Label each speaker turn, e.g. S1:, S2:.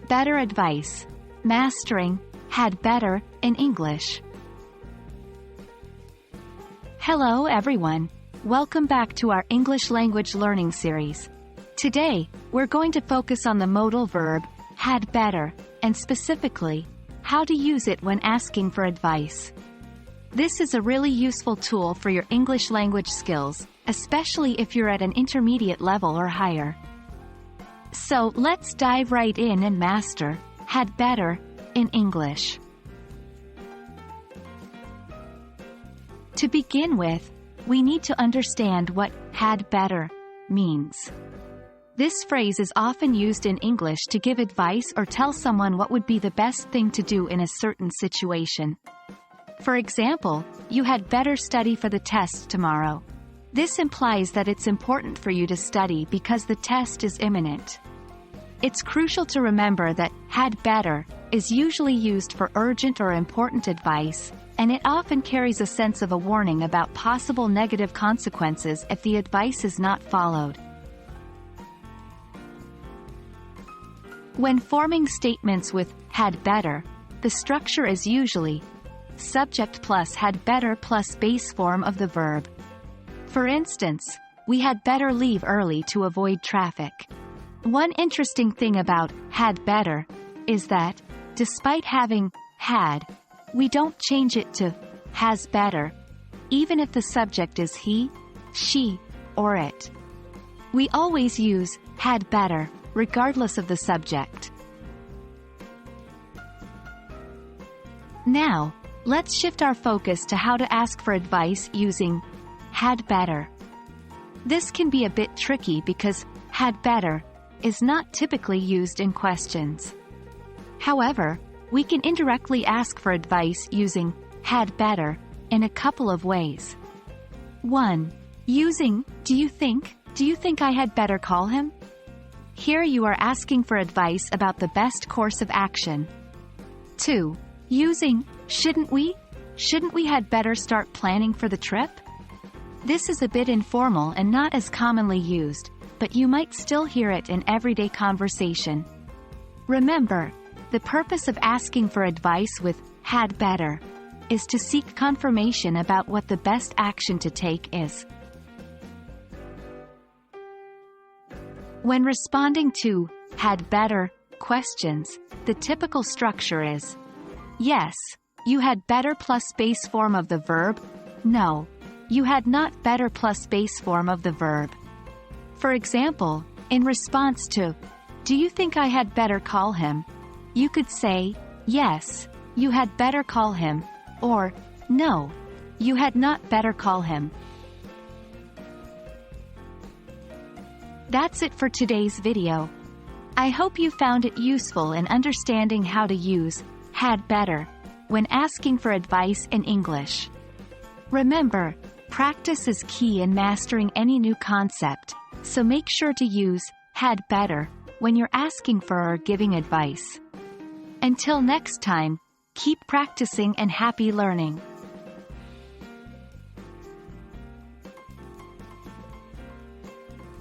S1: Better advice. Mastering had better in English. Hello everyone. Welcome back to our English language learning series. Today, we're going to focus on the modal verb, had better, and specifically, how to use it when asking for advice. This is a really useful tool for your English language skills, especially if you're at an intermediate level or higher. So let's dive right in and master had better in English. To begin with, we need to understand what had better means. This phrase is often used in English to give advice or tell someone what would be the best thing to do in a certain situation. For example, you had better study for the test tomorrow. This implies that it's important for you to study because the test is imminent. It's crucial to remember that had better is usually used for urgent or important advice, and it often carries a sense of a warning about possible negative consequences if the advice is not followed. When forming statements with had better, the structure is usually subject plus had better plus base form of the verb. For instance, we had better leave early to avoid traffic. One interesting thing about had better is that, despite having had, we don't change it to has better, even if the subject is he, she, or it. We always use had better, regardless of the subject. Now, let's shift our focus to how to ask for advice using had better. This can be a bit tricky because had better is not typically used in questions. However, we can indirectly ask for advice using had better in a couple of ways. 1. Using do you think I had better call him? Here you are asking for advice about the best course of action. 2. Using shouldn't we had better start planning for the trip? This is a bit informal and not as commonly used, but you might still hear it in everyday conversation. Remember, the purpose of asking for advice with had better is to seek confirmation about what the best action to take is. When responding to had better questions, the typical structure is yes, you had better plus base form of the verb. No, you had not better plus base form of the verb. For example, in response to do you think I had better call him? You could say, yes, you had better call him, or no, you had not better call him. That's it for today's video. I hope you found it useful in understanding how to use had better when asking for advice in English. Remember, practice is key in mastering any new concept, so make sure to use had better when you're asking for or giving advice. Until next time, keep practicing and happy learning.